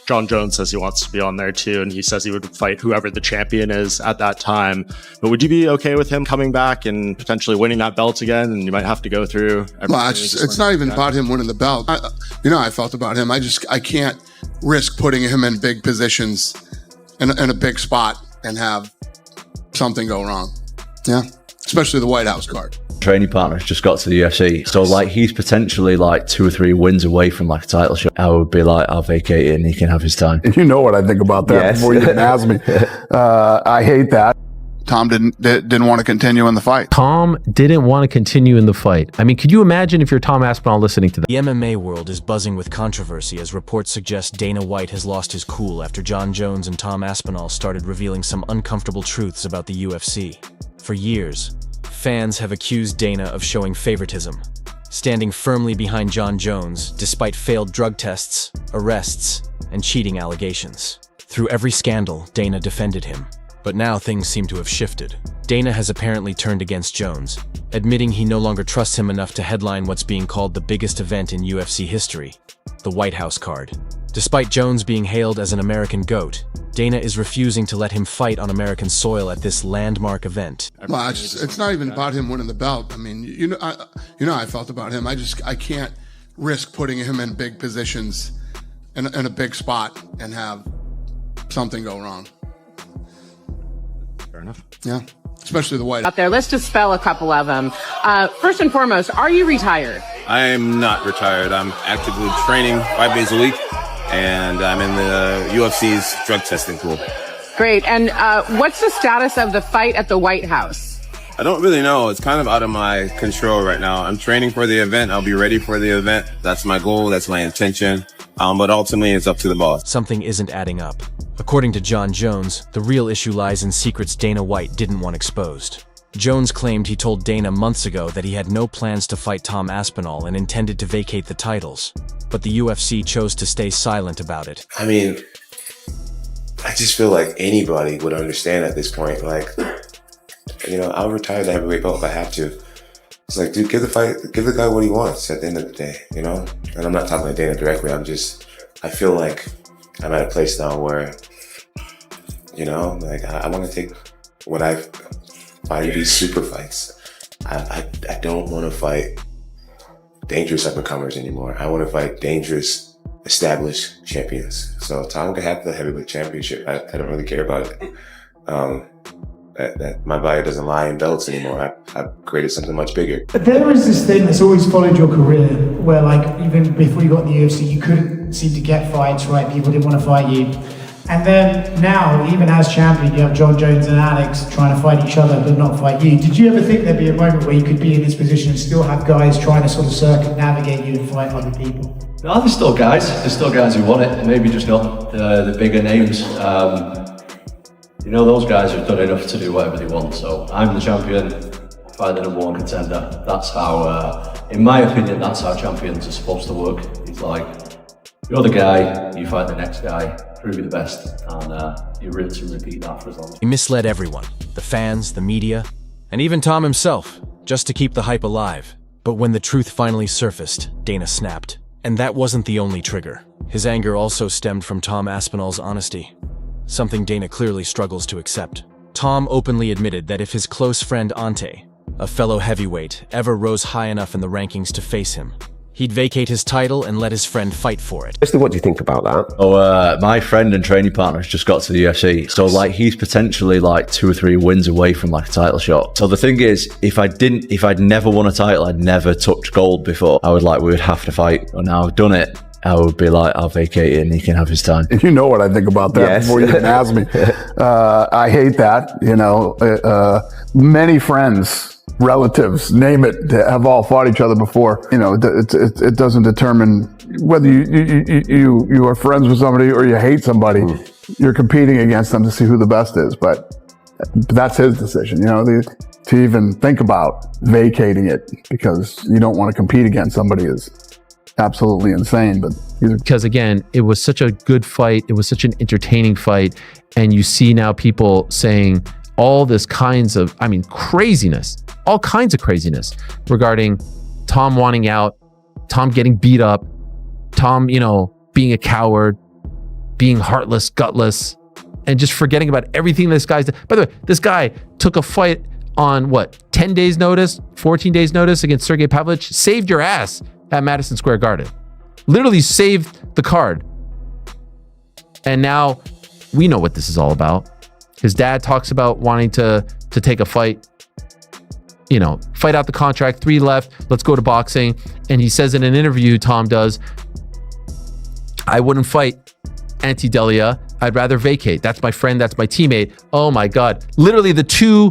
Jon Jones says he wants to be on there too, and he says he would fight whoever the champion is at that time. But would you be okay with him coming back and potentially winning that belt again? And you might have to go through. Well, it's not even about him winning the belt. I felt about him. I can't risk putting him in big positions in a big spot and have something go wrong. Yeah, especially the White House card. Training partner has just got to the UFC, so like he's potentially like 2 or 3 wins away from like a title shot. I would be like, I'll vacate it and he can have his time. You know what I think about that before you even ask me. I hate that. Tom didn't want to continue in the fight. Tom didn't want to continue in the fight. I mean, could you imagine if you're Tom Aspinall listening to that? The MMA world is buzzing with controversy as reports suggest Dana White has lost his cool after Jon Jones and Tom Aspinall started revealing some uncomfortable truths about the UFC. For years, fans have accused Dana of showing favoritism, standing firmly behind Jon Jones despite failed drug tests, arrests, and cheating allegations. Through every scandal, Dana defended him. But now things seem to have shifted. Dana has apparently turned against Jones, admitting he no longer trusts him enough to headline what's being called the biggest event in UFC history, the White House card. Despite Jones being hailed as an American GOAT, Dana is refusing to let him fight on American soil at this landmark event. Well, it's not even about him winning the belt. I mean, I felt about him. I can't risk putting him in big positions in a big spot and have something go wrong. Fair enough. Yeah, especially the White House. Out there, let's just spell a couple of them. First and foremost, are you retired? I am not retired. I'm actively training 5 days a week, and I'm in the UFC's drug testing pool. Great. And what's the status of the fight at the White House? I don't really know. It's kind of out of my control right now. I'm training for the event. I'll be ready for the event. That's my goal. That's my intention. But ultimately, it's up to the boss. Something isn't adding up. According to Jon Jones, the real issue lies in secrets Dana White didn't want exposed. Jones claimed he told Dana months ago that he had no plans to fight Tom Aspinall and intended to vacate the titles. But the UFC chose to stay silent about it. I mean, I just feel like anybody would understand at this point. Like, I'll retire the heavyweight belt if I have to. It's like, dude, give the guy what he wants at the end of the day, And I'm not talking to Dana directly. I feel like I'm at a place now where, I want to take what I find to be super fights. I don't want to fight dangerous up-and-comers anymore. I want to fight dangerous, established champions. So Tom can have the heavyweight championship. I don't really care about it. That my body doesn't lie in belts anymore. I've created something much bigger. But there is this thing that's always followed your career where, like, even before you got in the UFC, you couldn't seem to get fights, right? People didn't want to fight you. And then now, even as champion, you have Jon Jones and Alex trying to fight each other but not fight you. Did you ever think there'd be a moment where you could be in this position and still have guys trying to sort of circumnavigate you and fight other people? No, there's still guys. There's still guys who want it. Maybe just not the bigger names. Those guys have done enough to do whatever they want. So I'm the champion, fight the number 1 contender. That's how, in my opinion, that's how champions are supposed to work. It's like, you're the guy, you fight the next guy, prove you're the best, and you rinse and repeat that for as long as. He misled everyone, the fans, the media, and even Tom himself, just to keep the hype alive. But when the truth finally surfaced, Dana snapped. And that wasn't the only trigger. His anger also stemmed from Tom Aspinall's honesty, something Dana clearly struggles to accept. Tom openly admitted that if his close friend Ante, a fellow heavyweight, ever rose high enough in the rankings to face him, he'd vacate his title and let his friend fight for it. What do you think about that? Oh, my friend and training partner has just got to the UFC, so like he's potentially like 2 or 3 wins away from like a title shot. So the thing is, if I'd never won a title, I'd never touched gold before, we would have to fight. And now I've done it, I would be like, I'll vacate it and he can have his time. You know what I think about that before you even ask me. I hate that, many friends, relatives, name it, have all fought each other before. It doesn't determine whether you are friends with somebody or you hate somebody. You're competing against them to see who the best is, but that's his decision, to even think about vacating it because you don't want to compete against somebody is absolutely insane. But because again, it was such a good fight, it was such an entertaining fight, and you see now people saying all this kinds of, craziness, all kinds of craziness regarding Tom wanting out, Tom getting beat up, Tom, being a coward, being heartless, gutless, and just forgetting about everything this guy's done. By the way, this guy took a fight on 10 days notice, 14 days notice against Sergey Pavlovich, saved your ass at Madison Square Garden. Literally saved the card. And now we know what this is all about. His dad talks about wanting to take a fight, fight out the contract, 3 left, let's go to boxing. And he says in an interview, Tom does, I wouldn't fight Ante Delia. I'd rather vacate. That's my friend. That's my teammate. Oh my God. Literally the two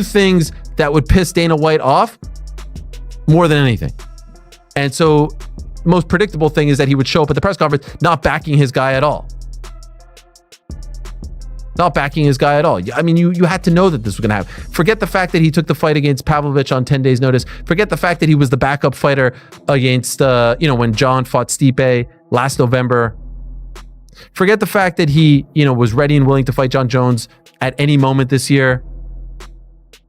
things that would piss Dana White off more than anything. And so most predictable thing is that he would show up at the press conference not backing his guy at all. Not backing his guy at all. I mean, you had to know that this was going to happen. Forget the fact that he took the fight against Pavlovich on 10 days notice. Forget the fact that he was the backup fighter against, when John fought Stipe last November. Forget the fact that he, was ready and willing to fight Jon Jones at any moment this year.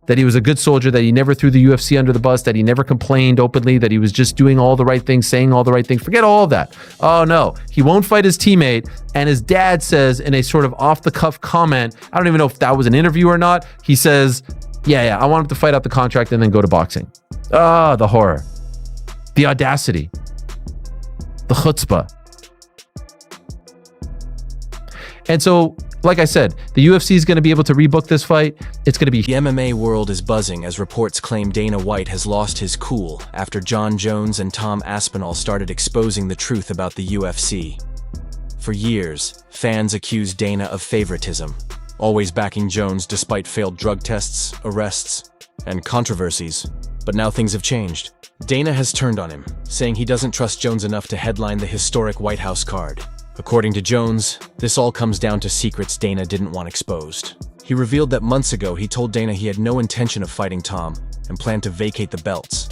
That he was a good soldier, that he never threw the UFC under the bus, that he never complained openly, that he was just doing all the right things, saying all the right things. Forget all of that. Oh no, he won't fight his teammate. And his dad says in a sort of off-the-cuff comment, I don't even know if that was an interview or not. He says, yeah, I want him to fight out the contract and then go to boxing. Ah, the horror. The audacity. The chutzpah. And so, like I said, the UFC is going to be able to rebook this fight. It's going to be... The MMA world is buzzing as reports claim Dana White has lost his cool after Jon Jones and Tom Aspinall started exposing the truth about the UFC. For years, fans accused Dana of favoritism, always backing Jones despite failed drug tests, arrests, and controversies. But now things have changed. Dana has turned on him, saying he doesn't trust Jones enough to headline the historic White House card. According to Jones, this all comes down to secrets Dana didn't want exposed. He revealed that months ago he told Dana he had no intention of fighting Tom and planned to vacate the belts.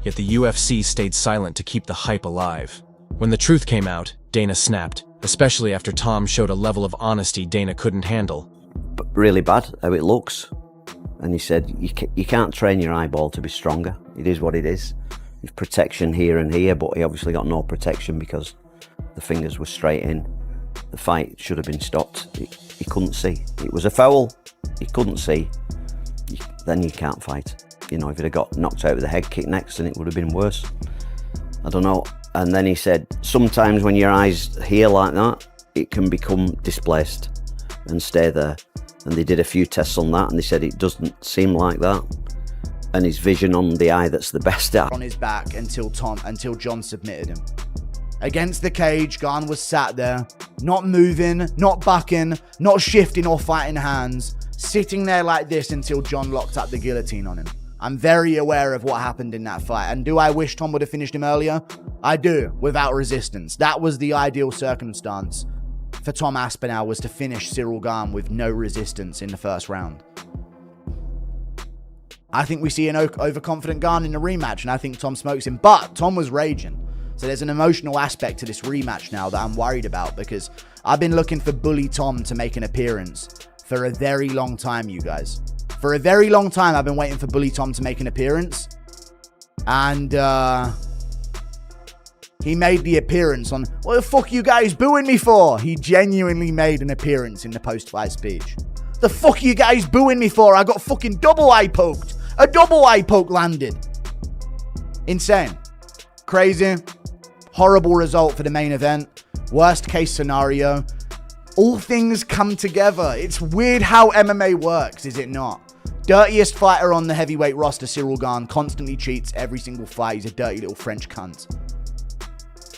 Yet the UFC stayed silent to keep the hype alive. When the truth came out, Dana snapped, especially after Tom showed a level of honesty Dana couldn't handle. But really bad how it looks. And he said, you can't train your eyeball to be stronger. It is what it is. There's protection here and here, but he obviously got no protection because the fingers were straight in. The fight should have been stopped. He couldn't see. It was a foul. He couldn't see. Then you can't fight. If he'd have got knocked out with a head kick next, then it would have been worse. I don't know. And then he said, sometimes when your eyes here like that, it can become displaced and stay there. And they did a few tests on that, and they said it doesn't seem like that. And his vision on the eye that's the best at. On his back until Jon submitted him. Against the cage, Garn was sat there, not moving, not bucking, not shifting or fighting hands, sitting there like this until Jon locked up the guillotine on him. I'm very aware of what happened in that fight, and do I wish Tom would have finished him earlier? I do, without resistance. That was the ideal circumstance for Tom Aspinall, was to finish Cyril Garn with no resistance in the first round. I think we see an overconfident Garn in the rematch, and I think Tom smokes him, but Tom was raging. So there's an emotional aspect to this rematch now that I'm worried about, because I've been looking for Bully Tom to make an appearance for a very long time, you guys. For a very long time, I've been waiting for Bully Tom to make an appearance. And he made the appearance on, what the fuck you guys booing me for? He genuinely made an appearance in the post-fight speech. The fuck you guys booing me for? I got fucking double eye poked. A double eye poke landed. Insane. Crazy. Horrible result for the main event. Worst case scenario. All things come together. It's weird how MMA works, is it not? Dirtiest fighter on the heavyweight roster, Cyril Garn, constantly cheats every single fight. He's a dirty little French cunt.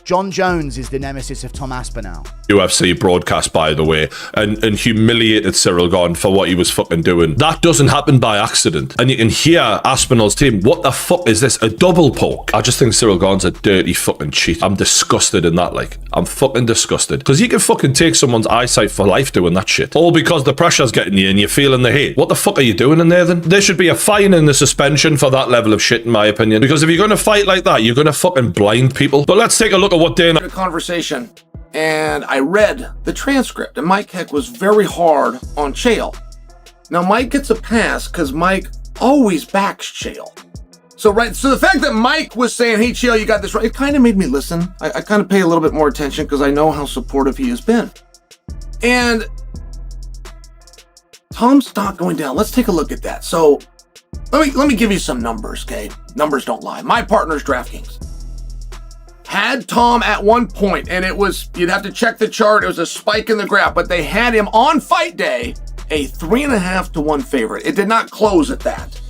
Jon Jones is the nemesis of Tom Aspinall. UFC broadcast, by the way, and humiliated Cyril Garn for what he was fucking doing. That doesn't happen by accident. And you can hear Aspinall's team, what the fuck is this? A double poke? I just think Cyril Garn's a dirty fucking cheat. I'm disgusted in that, like. I'm fucking disgusted. Because you can fucking take someone's eyesight for life doing that shit. All because the pressure's getting you and you're feeling the hate. What the fuck are you doing in there then? There should be a fine and a suspension for that level of shit, in my opinion. Because if you're going to fight like that, you're going to fucking blind people. But let's take a look at what Dana... Conversation, and I read the transcript, and Mike Heck was very hard on Chael. Now Mike gets a pass because Mike always backs Chael. So the fact that Mike was saying, hey, Chael, you got this right, it kind of made me listen. I kind of pay a little bit more attention because I know how supportive he has been. And Tom's stock going down. Let's take a look at that. So let me give you some numbers, okay? Numbers don't lie. My partner's DraftKings had Tom at one point, and it was, you'd have to check the chart, it was a spike in the graph, but they had him on fight day a 3.5 to 1 favorite. It did not close at that.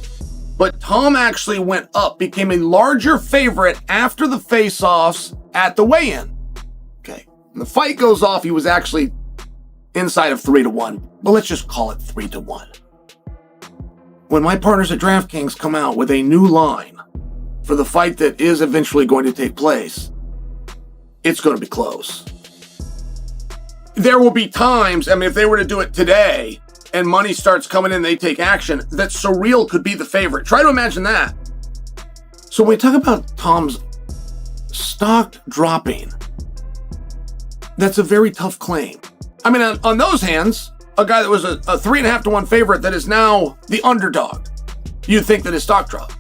But Tom actually went up, became a larger favorite after the face-offs at the weigh-in. Okay. When the fight goes off, he was actually inside of 3 to 1. But let's just call it 3 to 1. When my partners at DraftKings come out with a new line for the fight that is eventually going to take place, it's going to be close. There will be times, I mean, if they were to do it today and money starts coming in, they take action, that Surreal could be the favorite. Try to imagine that. So when we talk about Tom's stock dropping, that's a very tough claim. I mean, on those hands, a guy that was a 3.5 to 1 favorite that is now the underdog, you'd think that his stock dropped.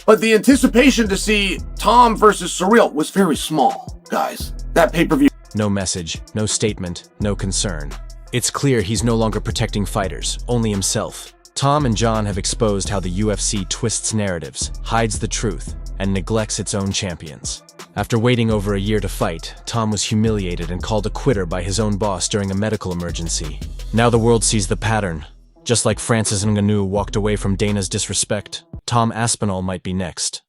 But the anticipation to see Tom versus Surreal was very small, guys. That pay-per-view. No message, no statement, no concern. It's clear he's no longer protecting fighters, only himself. Tom and Jon have exposed how the UFC twists narratives, hides the truth, and neglects its own champions. After waiting over a year to fight, Tom was humiliated and called a quitter by his own boss during a medical emergency. Now the world sees the pattern. Just like Francis Ngannou walked away from Dana's disrespect, Tom Aspinall might be next.